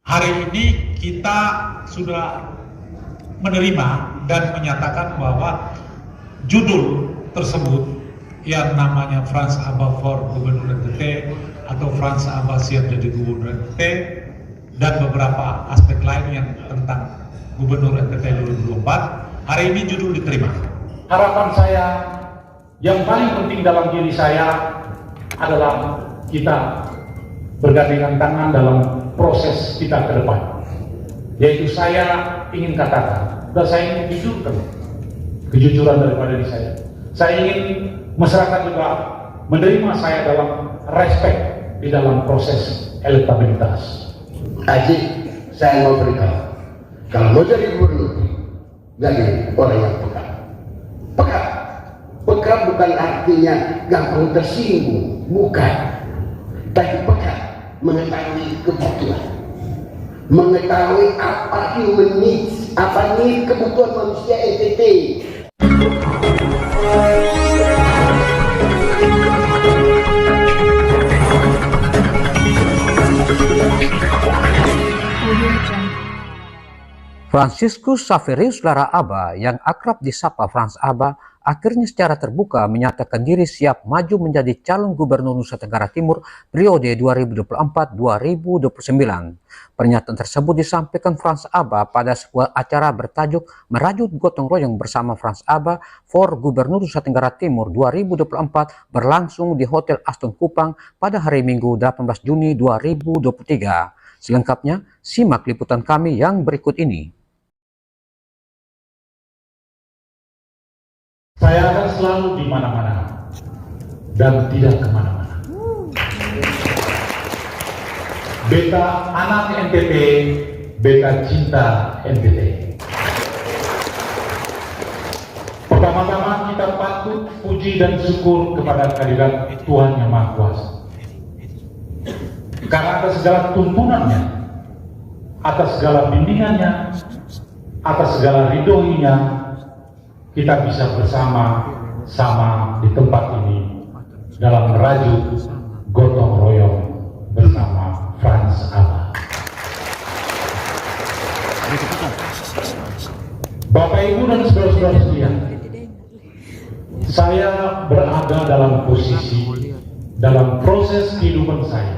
Hari ini kita sudah menerima dan menyatakan bahwa judul tersebut yang namanya Frans Aba for Gubernur NTT atau Frans Aba siap jadi Gubernur NTT dan beberapa aspek lain yang tentang Gubernur NTT 2024 hari ini judul diterima. Harapan saya yang paling penting dalam diri saya adalah kita bergandengan tangan dalam proses kita ke depan. Yaitu saya ingin katakan, dan saya ingin jujurkan kejujuran daripada diri saya. Saya ingin masyarakat juga menerima saya dalam respect di dalam proses elektabilitas. Aji, saya mau beritahu, kalau mau jadi gubernur, jadi orang yang peka. Peka, peka bukan artinya gampang tersinggung, bukan. Tapi peka mengetahui kebutuhan, mengetahui apa human needs, apa nih kebutuhan manusia NTT. Franciscus Xaverius Lara Aba yang akrab disapa Frans Aba akhirnya secara terbuka menyatakan diri siap maju menjadi calon gubernur Nusa Tenggara Timur periode 2024-2029. Pernyataan tersebut disampaikan Frans Aba pada sebuah acara bertajuk Merajut Gotong Royong bersama Frans Aba for Gubernur Nusa Tenggara Timur 2024 berlangsung di Hotel Aston Kupang pada hari Minggu 18 Juni 2023. Selengkapnya, simak liputan kami yang berikut ini. Saya akan selalu di mana-mana dan tidak kemana-mana. Beta anak NTT, beta cinta NTT. Pertama-tama kita patut puji dan syukur kepada kehadirat Tuhan Yang Maha Kuasa. Karena atas segala tuntunannya, atas segala bimbingannya, atas segala ridhoinya, kita bisa bersama-sama di tempat ini dalam merajut gotong royong bersama Frans Aba. Bapak Ibu dan saudara-saudara sekalian, saya berada dalam posisi dalam proses kehidupan saya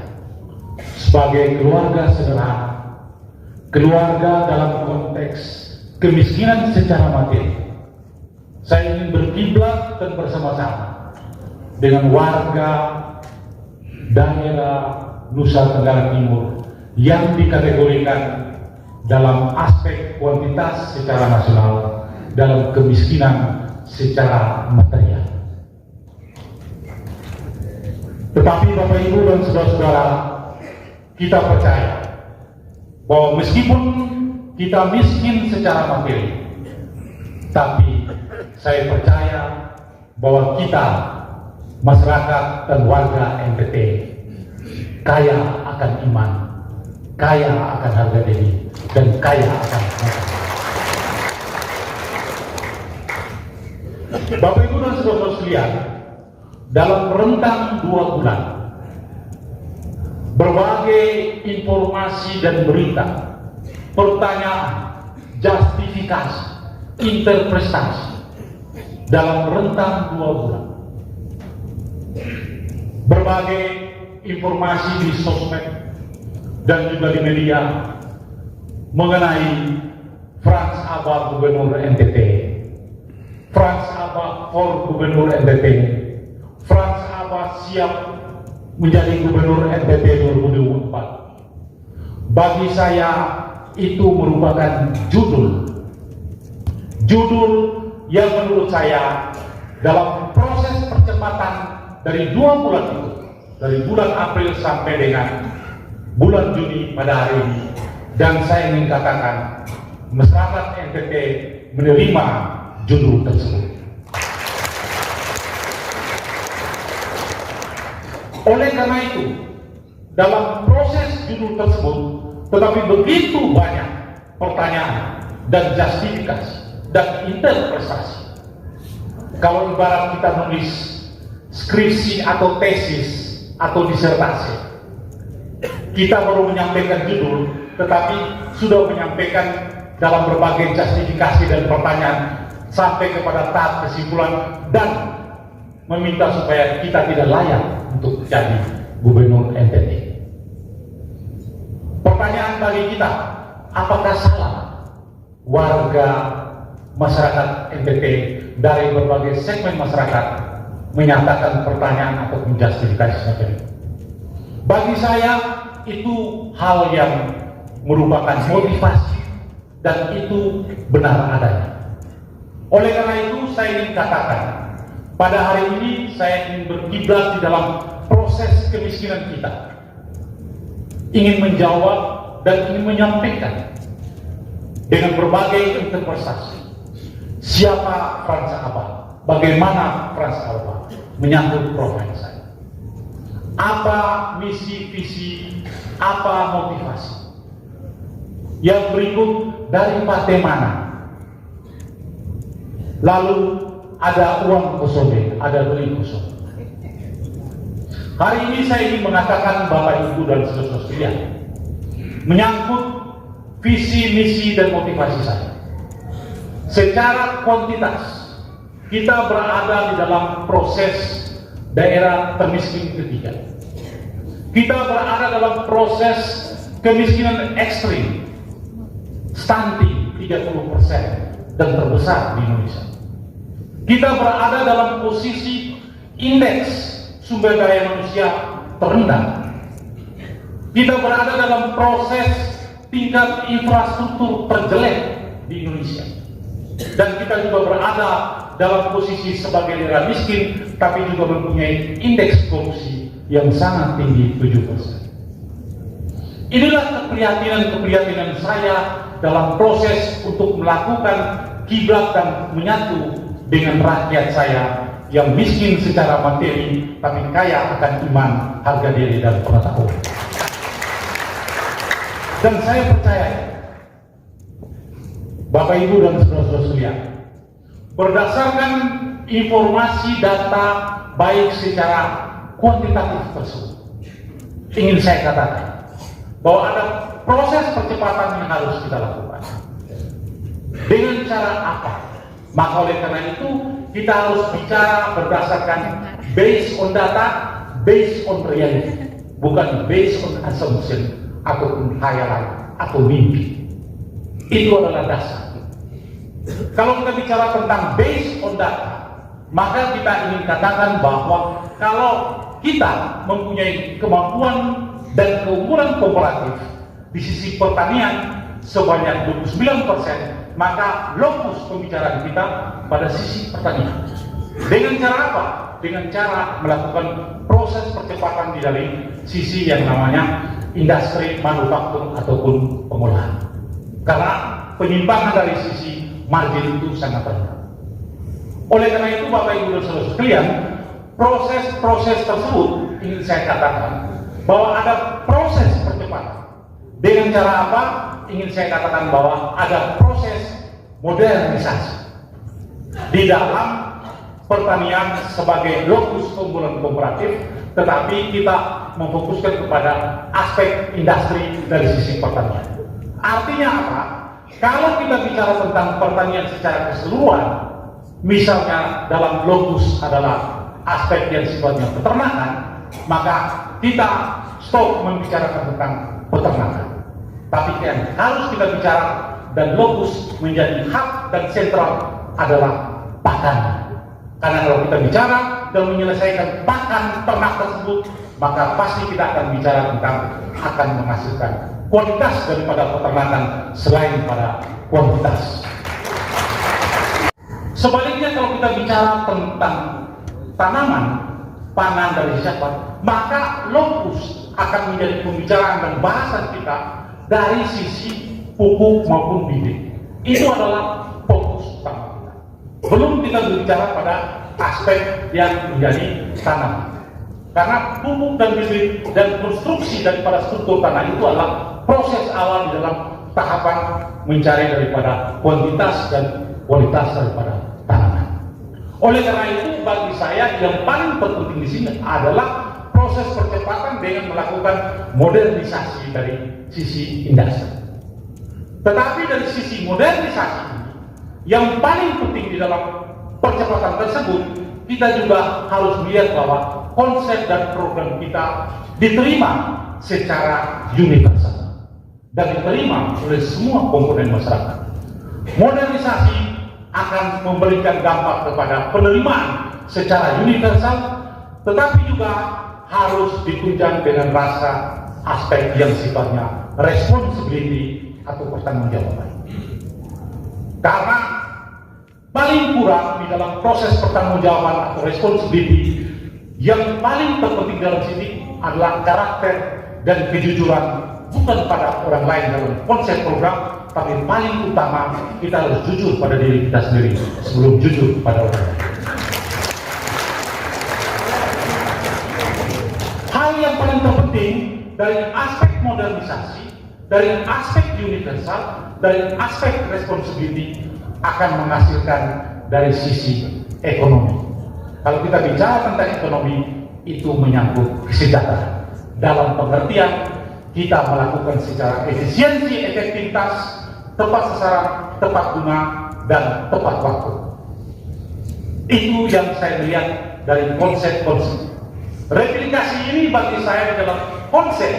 sebagai keluarga sederhana, keluarga dalam konteks kemiskinan secara materi. Saya ingin berkiblat dan bersama-sama dengan warga daerah Nusa Tenggara Timur yang dikategorikan dalam aspek kuantitas secara nasional dalam kemiskinan secara material. Tetapi Bapak Ibu dan saudara-saudara, kita percaya bahwa meskipun kita miskin secara materi, tapi saya percaya bahwa kita, masyarakat dan warga NTT, kaya akan iman, kaya akan harga diri, dan kaya akan moral. Bapak Ibu dan saudara sekalian, dalam rentang 2 bulan, berbagai informasi dan berita, pertanyaan, justifikasi, interpretasi dalam rentang 2 bulan. Berbagai informasi di sosmed dan juga di media mengenai Frans Aba Gubernur NTT, Frans Aba for Gubernur NTT, Frans Aba siap menjadi Gubernur NTT 2024. Bagi saya itu merupakan judul yang menurut saya dalam proses percepatan dari 2 bulan itu, dari bulan April sampai dengan bulan Juni pada hari ini, dan saya ingin katakan masyarakat NTT menerima judul tersebut. Oleh karena itu, dalam proses judul tersebut tetapi begitu banyak pertanyaan dan justifikasi dan interpretasi. Kalau ibarat kita nulis skripsi atau tesis atau disertasi, kita baru menyampaikan judul, tetapi sudah menyampaikan dalam berbagai justifikasi dan pertanyaan sampai kepada tahap kesimpulan dan meminta supaya kita tidak layak untuk jadi gubernur NTT. Pertanyaan bagi kita, apakah salah warga masyarakat NTT dari berbagai segmen masyarakat menyatakan pertanyaan atau menjustifikasi semacam itu? Bagi saya itu hal yang merupakan motivasi dan itu benar adanya. Oleh karena itu saya ingin katakan, pada hari ini saya ingin berkiblat di dalam proses kemiskinan kita, ingin menjawab dan ingin menyampaikan dengan berbagai interpretasi siapa Frans Abba, bagaimana Frans Abba menyangkut profil saya, apa misi visi, apa motivasi. Yang berikut dari partai mana, lalu ada uang kosong, ada duit kosong. Hari ini saya ingin mengatakan Bapak Ibu dan saudara-saudara sekalian, menyangkut visi, misi, dan motivasi saya. Secara kuantitas, kita berada di dalam proses daerah termiskin ketiga. Kita berada dalam proses kemiskinan ekstrim, stunting 30% dan terbesar di Indonesia. Kita berada dalam posisi indeks sumber daya manusia terendah. Kita berada dalam proses tingkat infrastruktur terjelek di Indonesia. Dan kita juga berada dalam posisi sebagai daerah miskin, tapi juga mempunyai indeks korupsi yang sangat tinggi 7%. Inilah keprihatinan saya dalam proses untuk melakukan kiblat dan menyatu dengan rakyat saya yang miskin secara materi tapi kaya akan iman, harga diri, dan pengetahuan. Dan saya percaya, Bapak Ibu dan saudara-saudara sekalian, berdasarkan informasi data baik secara kuantitatif tersebut, ingin saya katakan bahwa ada proses percepatan yang harus kita lakukan. Dengan cara apa? Maka oleh karena itu kita harus bicara berdasarkan based on data, based on reality, bukan based on assumption ataupun khayalan atau mimpi. Itu adalah dasar. Kalau kita bicara tentang based on data, maka kita ingin katakan bahwa kalau kita mempunyai kemampuan dan keunggulan komparatif di sisi pertanian sebanyak 29%, maka lokus pembicaraan kita pada sisi pertanian. Dengan cara apa? Dengan cara melakukan proses percepatan di dari sisi yang namanya industri manufaktur ataupun pengolahan. Karena penyimpangan dari sisi margin itu sangat rendah. Oleh karena itu Bapak Ibu dan saudara sekalian, proses-proses tersebut ingin saya katakan bahwa ada proses percepatan. Dengan cara apa? Ingin saya katakan bahwa ada proses modernisasi di dalam pertanian sebagai lokus keunggulan komparatif, tetapi kita memfokuskan kepada aspek industri dari sisi pertanian. Artinya apa? Kalau kita bicara tentang pertanian secara keseluruhan, misalnya dalam lokus adalah aspek yang sifatnya peternakan, maka kita stop membicarakan tentang peternakan. Tapi yang harus kita bicara dan lokus menjadi hak dan sentral adalah pakan. Karena kalau kita bicara dan menyelesaikan pakan ternak tersebut, maka pasti kita akan bicara tentang akan menghasilkan kualitas daripada peternakan selain pada kuantitas. Sebaliknya kalau kita bicara tentang tanaman pangan dari siapa, maka lokus akan menjadi pembicaraan dan bahasan kita dari sisi pupuk maupun bibit. Itu adalah fokus utama kita. Belum kita berbicara pada aspek yang menjadi tanam. Karena pupuk dan bibit dan konstruksi daripada struktur tanah itu adalah proses awal di dalam tahapan mencari daripada kuantitas dan kualitas daripada tanaman. Oleh karena itu bagi saya yang paling penting di sini adalah proses proses percepatan dengan melakukan modernisasi dari sisi industri. Tetapi dari sisi modernisasi yang paling penting di dalam percepatan tersebut, kita juga harus melihat bahwa konsep dan program kita diterima secara universal dan diterima oleh semua komponen masyarakat. Modernisasi akan memberikan dampak kepada penerimaan secara universal, tetapi juga harus ditunjang dengan rasa aspek yang sifatnya responsibility atau pertanggungjawaban. Karena paling kurang di dalam proses pertanggungjawaban atau responsibility, yang paling terpenting dalam sini adalah karakter dan kejujuran, bukan pada orang lain dalam konsep program, tapi paling utama kita harus jujur pada diri kita sendiri sebelum jujur pada orang lain. Hal yang paling terpenting dari aspek modernisasi, dari aspek universal, dari aspek responsibility akan menghasilkan dari sisi ekonomi. Kalau kita bicara tentang ekonomi, itu menyangkut kesejahteraan. Dalam pengertian kita melakukan secara efisiensi, efektivitas, tepat sasaran, tepat guna, dan tepat waktu. Itu yang saya lihat dari konsep-konsep. Replikasi ini bagi saya adalah konsep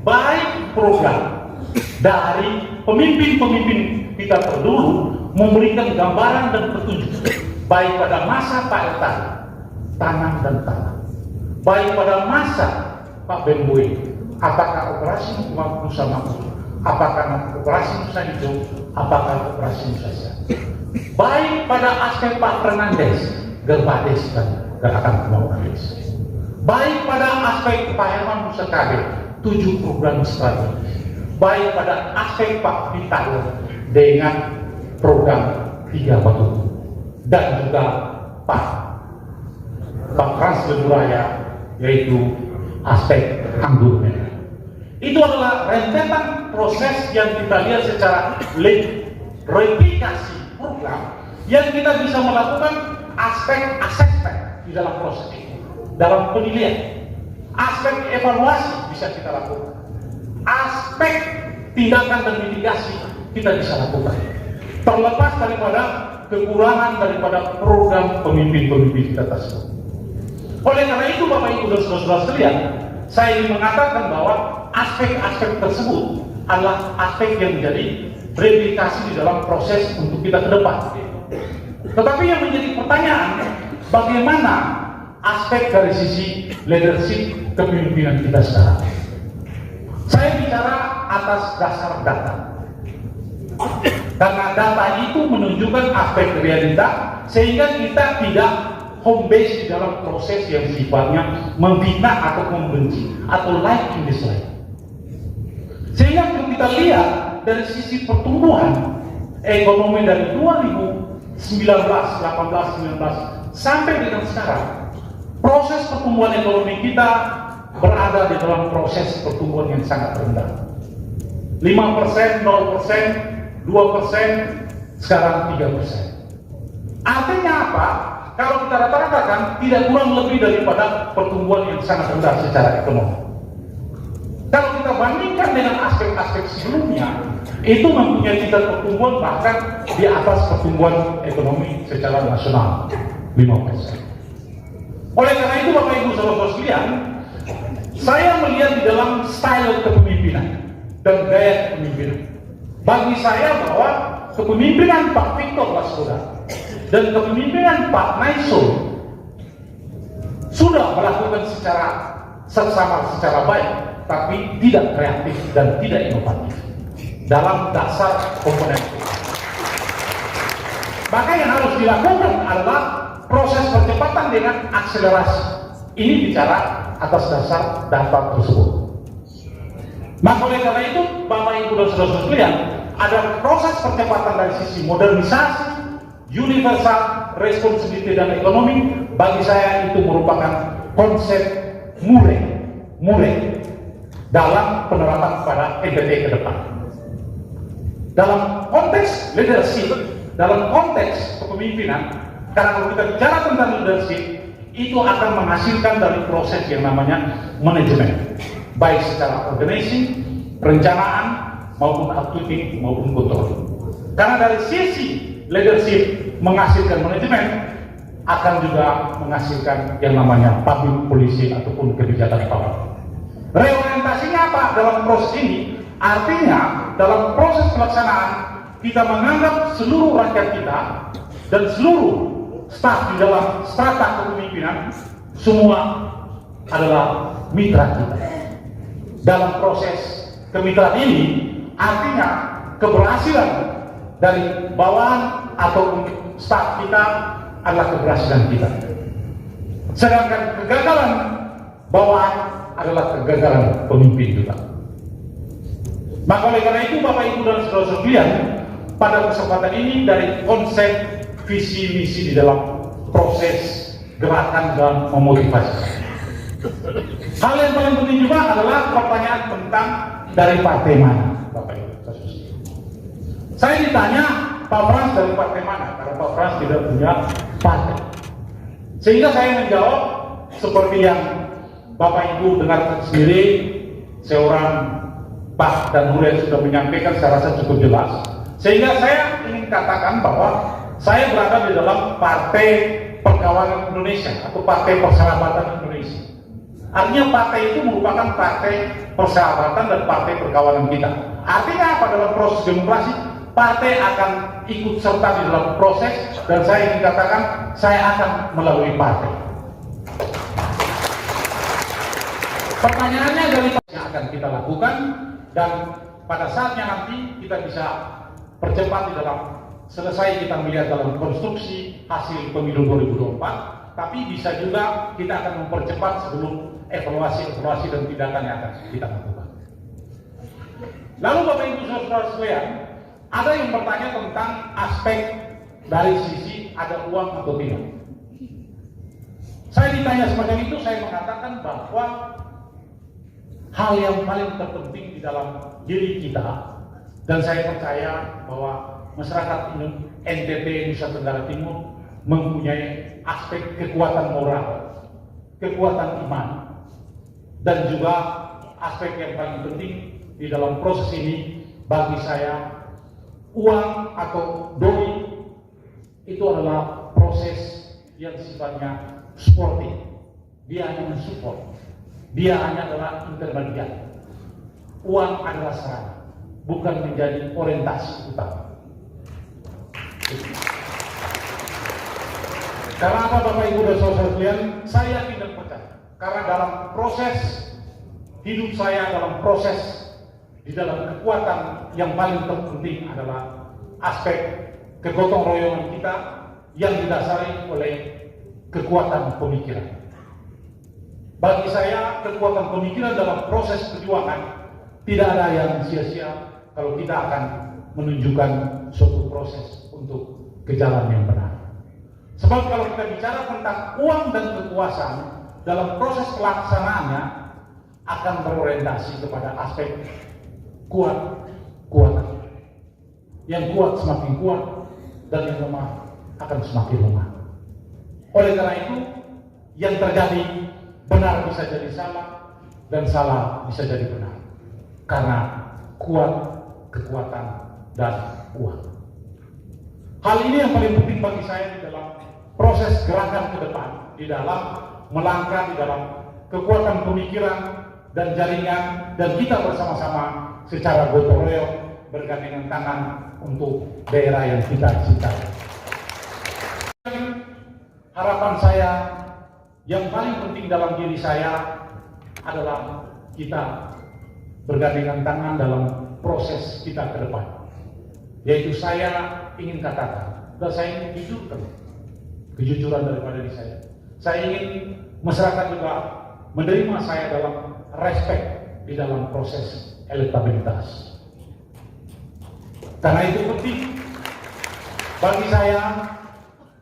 baik program dari pemimpin-pemimpin kita terdahulu memberikan gambaran dan petunjuk baik pada masa Pak Ertan, tanam dan tanam, baik pada masa Pak Ben Boy, apakah operasi Nusa Makmur, apakah operasi Nusa Hijau, apakah operasi Nusa Siap, baik pada aspek Pak Fernandes, Gerbades dan Gerakan Pembangunan Desa, baik pada aspek Pak Herman Musa Kabir, 7 program strategi, baik pada aspek Pak Vital dengan program 3 batu, dan juga Pak Frans Lemburaya, yaitu aspek anggur merah. Itu adalah rentetan proses yang kita lihat secara replikasi program yang kita bisa melakukan aspek-aspek di dalam proses itu, dalam penilaian, aspek evaluasi bisa kita lakukan, aspek tindakan dan mitigasi kita bisa lakukan, terlepas daripada kekurangan daripada program pemimpin-pemimpin kita tersebut. Oleh karena itu, Bapak Ibu dan saudara-saudara sekalian, saya ingin mengatakan bahwa aspek-aspek tersebut adalah aspek yang menjadi replikasi di dalam proses untuk kita ke depan. Tetapi yang menjadi pertanyaan, bagaimana aspek dari sisi leadership kepemimpinan kita sekarang? Saya bicara atas dasar data. Karena data itu menunjukkan aspek realita, sehingga kita tidak home base di dalam proses yang sifatnya memfitnah atau membenci atau like in dislike. Sehingga kalau kita lihat dari sisi pertumbuhan ekonomi dari 2019, 18, 19 sampai dengan sekarang, proses pertumbuhan ekonomi kita berada di dalam proses pertumbuhan yang sangat rendah. 5%, 0%, 2%, sekarang 3%. Artinya apa? Kalau kita rata-ratakan tidak kurang lebih daripada pertumbuhan yang sangat rendah secara ekonomi. Kalau kita bandingkan dengan aspek-aspek sebelumnya, itu mempunyai tingkat pertumbuhan bahkan di atas pertumbuhan ekonomi secara nasional, 5%. Oleh karena itu, Bapak Ibu saudara sekalian, saya melihat di dalam style kepemimpinan dan gaya kepemimpinan. Bagi saya bahwa kepemimpinan Pak Victor Laskoda dan kepemimpinan Pak Naiso sudah melakukan secara seksama, secara baik, tapi tidak kreatif dan tidak inovatif dalam dasar komponen. Maka yang harus dilakukan adalah proses percepatan dengan akselerasi. Ini bicara atas dasar data tersebut. Maka oleh karena itu, Bapak Ibu dan saudara sekalian, ada proses percepatan dari sisi modernisasi, universal, responsibility dan ekonomi. Bagi saya itu merupakan konsep mureh dalam penerapan pada NTT ke depan. Dalam konteks leadership, dalam konteks kepemimpinan, karena kalau kita bicara tentang leadership, itu akan menghasilkan dari proses yang namanya manajemen, baik secara organizing, perencanaan, maupun upkeeping, maupun kontrol. Karena dari sisi leadership menghasilkan manajemen, akan juga menghasilkan yang namanya public policy ataupun kebijakan publik. Reorientasinya apa dalam proses ini? Artinya dalam proses pelaksanaan kita menganggap seluruh rakyat kita dan seluruh staf di dalam strata kepemimpinan semua adalah mitra kita. Dalam proses kemitraan ini artinya keberhasilan dari bawahan ataupun staf kita adalah keberhasilan kita. Sedangkan kegagalan bawahan adalah kegagalan pemimpin juga. Maka oleh karena itu Bapak Ibu dan saudara sekalian, pada kesempatan ini dari konsep visi misi di dalam proses gerakan dan memotivasi. Hal yang paling penting juga adalah pertanyaan tentang dari partai mana, Bapak Ibu. Saya ditanya Pak Frans dari partai mana, karena Pak Frans tidak punya partai. Sehingga saya menjawab seperti yang Bapak Ibu dengar sendiri, seorang Pak dan Nuril sudah menyampaikan secara cukup jelas. Sehingga saya ingin katakan bahwa saya berada di dalam Partai Perkawanan Indonesia atau Partai Persahabatan Indonesia. Artinya partai itu merupakan partai persahabatan dan partai perkawanan kita. Artinya apa dalam proses demokrasi? Partai akan ikut serta di dalam proses dan saya ingin katakan saya akan melalui partai. Pertanyaannya dari apa yang akan kita lakukan dan pada saatnya nanti kita bisa percepat di dalam selesai kita melihat dalam konstruksi hasil pemilu 2024, tapi bisa juga kita akan mempercepat sebelum evaluasi dan tindakan yang akan kita lakukan. Lalu Bapak Ibu saudara sekalian, ada yang bertanya tentang aspek dari sisi ada uang atau tidak. Saya ditanya semacam itu, saya mengatakan bahwa hal yang paling terpenting di dalam diri kita, dan saya percaya bahwa masyarakat NTT Nusa Tenggara Timur mempunyai aspek kekuatan moral, kekuatan iman, dan juga aspek yang paling penting di dalam proses ini bagi saya, uang atau doi itu adalah proses yang sifatnya supporting. Dia hanya mensupport, dia hanya adalah intermediate. Uang adalah sarana, bukan menjadi orientasi utama. Karena apa Bapak Ibu dan saudara sekalian, saya yakin dan percaya. Karena dalam proses hidup saya, dalam proses di dalam kekuatan yang paling terpenting adalah aspek kegotong royongan kita yang didasari oleh kekuatan pemikiran. Bagi saya, kekuatan pemikiran dalam proses perjuangan tidak ada yang sia-sia kalau kita akan menunjukkan suatu proses untuk ke jalan yang benar. Sebab kalau kita bicara tentang uang dan kekuasaan dalam proses pelaksanaannya akan berorientasi kepada aspek kuat. Yang kuat semakin kuat dan yang lemah akan semakin lemah. Oleh karena itu, yang terjadi benar bisa jadi salah dan salah bisa jadi benar. Karena kuat, kekuatan, dan uang. Hal ini yang paling penting bagi saya di dalam proses gerakan ke depan, di dalam melangkah, di dalam kekuatan pemikiran dan jaringan, dan kita bersama-sama secara gotong royong bergandengan tangan untuk daerah yang kita cintai. Harapan saya yang paling penting dalam diri saya adalah kita bergandengan tangan dalam proses kita ke depan. Yaitu saya ingin katakan, dan saya ingin jujurkan, kejujuran daripada diri saya. Saya ingin masyarakat juga menerima saya dalam respect di dalam proses elektabilitas. Karena itu penting bagi saya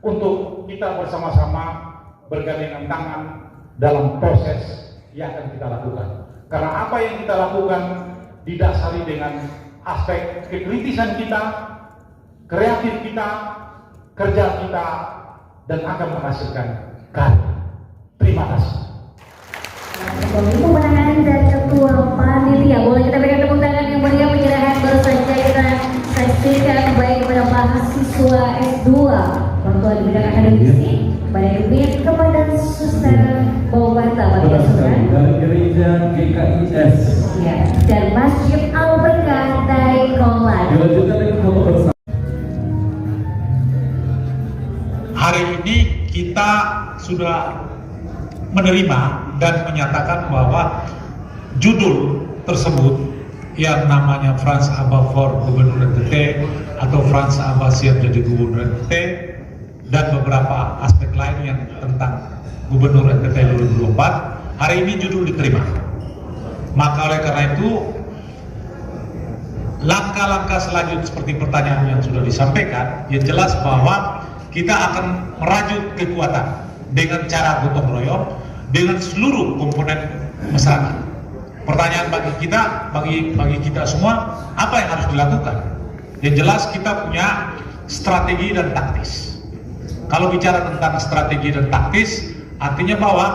untuk kita bersama-sama bergandengan tangan dalam proses yang akan kita lakukan. Karena apa yang kita lakukan didasari dengan aspek kekritisan kita, kreatif kita, kerja kita, dan akan menghasilkan karya. Terima kasih. Itu menangani dari Ketua Panitia. Boleh kita berikan tepuk tangan yang meriah. Penyerahan baru saja kita saksikan baik kepada mahasiswa S2 bantuan di bidang akademisi kepada Ibu kepada Suster Bawata dari gereja GKIS ya, dan Masjid Al-Berkah dari Kolak. dilanjutkan dengan foto bersama. Hari ini kita sudah menerima dan menyatakan bahwa judul tersebut yang namanya Frans Aba for Gubernur NTT atau Frans Aba siap jadi Gubernur NTT dan beberapa aspek lain yang tentang Gubernur NTT 2024 hari ini judul diterima. Maka oleh karena itu langkah-langkah selanjutnya seperti pertanyaan yang sudah disampaikan, yang jelas bahwa kita akan merajut kekuatan dengan cara gotong royong dengan seluruh komponen masyarakat. Pertanyaan bagi kita semua, apa yang harus dilakukan? Yang jelas kita punya strategi dan taktis. Kalau bicara tentang strategi dan taktis, artinya bahwa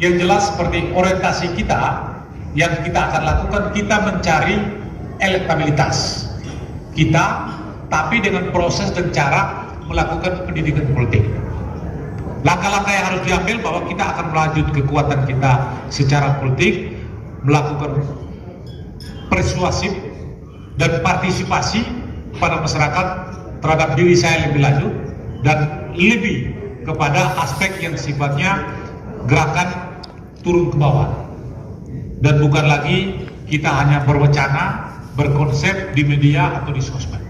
yang jelas seperti orientasi kita yang kita akan lakukan, kita mencari elektabilitas kita, tapi dengan proses dan cara melakukan pendidikan politik. Langkah-langkah yang harus diambil bahwa kita akan melanjut kekuatan kita secara politik, melakukan persuasif dan partisipasi pada masyarakat terhadap diri saya lebih lanjut dan lebih kepada aspek yang sifatnya gerakan turun ke bawah dan bukan lagi kita hanya berwacana, berkonsep di media atau di sosmed.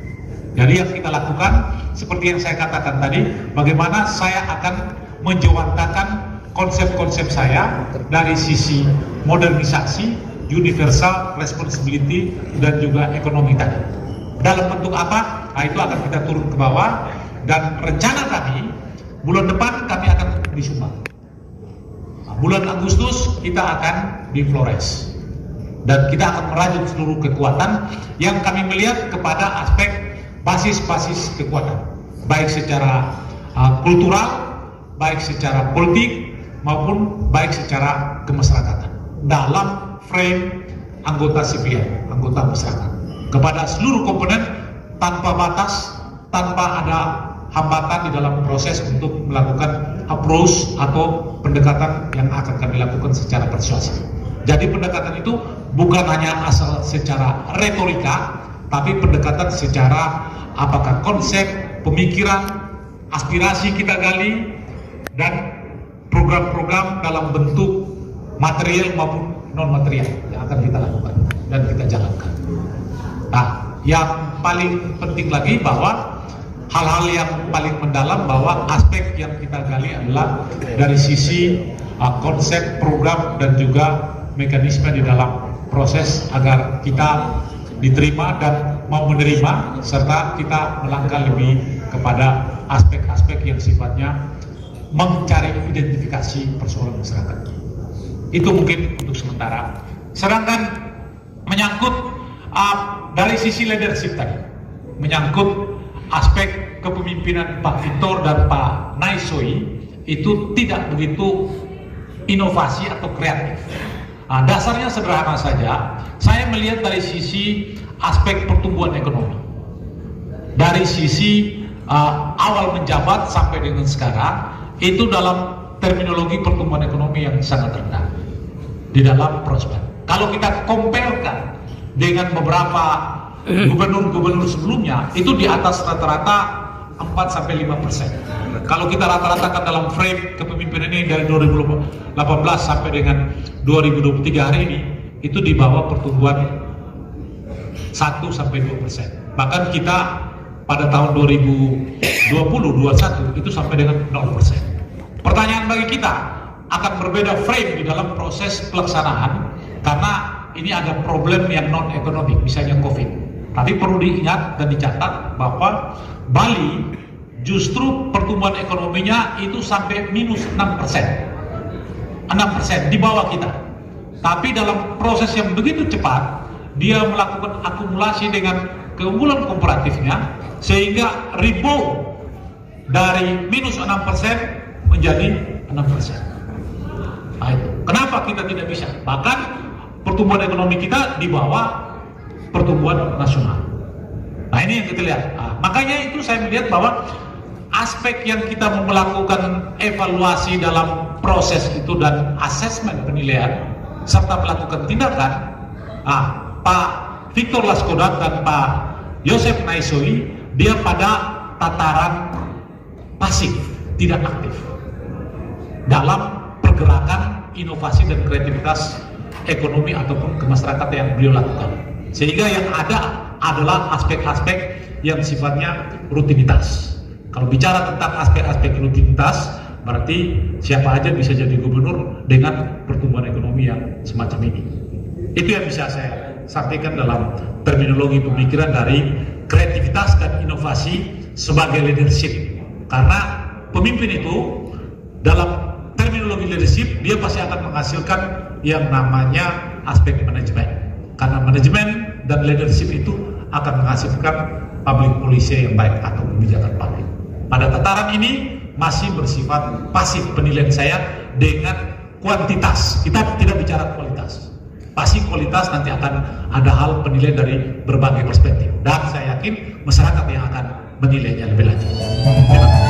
Jadi yang kita lakukan seperti yang saya katakan tadi, bagaimana saya akan menjawantakan konsep-konsep saya dari sisi modernisasi, universal responsibility dan juga ekonomi tadi. Dalam bentuk apa? Nah, itu akan kita turun ke bawah dan rencana kami bulan depan kami akan di Subang. Nah, bulan Agustus kita akan di Flores dan kita akan merajut seluruh kekuatan yang kami melihat kepada aspek basis-basis kekuatan, baik secara kultural, baik secara politik maupun baik secara kemasyarakatan dalam frame anggota sipil, anggota masyarakat kepada seluruh komponen tanpa batas, tanpa ada hambatan di dalam proses untuk melakukan approach atau pendekatan yang akan kami lakukan secara persuasif. Jadi pendekatan itu bukan hanya asal secara retorika, tapi pendekatan secara apakah konsep, pemikiran, aspirasi kita gali dan program-program dalam bentuk material maupun non material yang akan kita lakukan dan kita jalankan. Nah, yang paling penting lagi bahwa hal-hal yang paling mendalam bahwa aspek yang kita gali adalah dari sisi konsep, program dan juga mekanisme di dalam proses agar kita diterima dan mau menerima serta kita melangkah lebih kepada aspek-aspek yang sifatnya mencari identifikasi persoalan masyarakat. Itu mungkin untuk sementara. Sedangkan menyangkut dari sisi leadership tadi, menyangkut aspek kepemimpinan Pak Victor dan Pak Naisoi itu tidak begitu inovasi atau kreatif. Nah, dasarnya sederhana saja. Saya melihat dari sisi aspek pertumbuhan ekonomi, dari sisi awal menjabat sampai dengan sekarang itu dalam terminologi pertumbuhan ekonomi yang sangat rendah di dalam prospek. Kalau kita comparekan dengan beberapa gubernur-gubernur sebelumnya, itu di atas rata-rata 4-5%. Kalau kita rata-ratakan dalam frame kepemimpinan ini dari 2018 sampai dengan 2023 hari ini, itu di bawah pertumbuhan 1-2%. Bahkan kita pada tahun 2020-2021 itu sampai dengan 0%. Pertanyaan bagi kita, akan berbeda frame di dalam proses pelaksanaan karena ini ada problem yang non ekonomik, misalnya COVID. Tapi perlu diingat dan dicatat bahwa Bali justru pertumbuhan ekonominya itu sampai minus 6%, 6% di bawah kita. Tapi dalam proses yang begitu cepat, dia melakukan akumulasi dengan keunggulan komparatifnya sehingga rebound dari minus 6% menjadi 6%. Nah, itu. Kenapa kita tidak bisa? Bahkan pertumbuhan ekonomi kita di bawah pertumbuhan nasional. Nah, ini yang kita lihat. Nah, makanya itu saya melihat bahwa aspek yang kita melakukan evaluasi dalam proses itu dan asesmen penilaian serta melakukan tindakan, Pak Victor Laskodat dan Pak Joseph Naisoi dia pada tataran pasif, tidak aktif dalam pergerakan inovasi dan kreativitas ekonomi ataupun kemasyarakatan yang beliau lakukan. Sehingga yang ada adalah aspek-aspek yang sifatnya rutinitas. Kalau bicara tentang aspek-aspek rutinitas, berarti siapa aja bisa jadi gubernur dengan pertumbuhan ekonomi yang semacam ini. Itu yang bisa saya sampaikan dalam terminologi pemikiran dari kreativitas dan inovasi sebagai leadership. Karena pemimpin itu dalam terminologi leadership dia pasti akan menghasilkan yang namanya aspek manajemen. Karena manajemen dan leadership itu akan menghasilkan public policy yang baik atau kebijakan publik. Pada tataran ini masih bersifat pasif penilaian saya dengan kuantitas. Kita tidak bicara kualitas. Pasti kualitas nanti akan ada hal penilaian dari berbagai perspektif. Dan saya yakin masyarakat yang akan menilainya lebih lanjut. Terima kasih.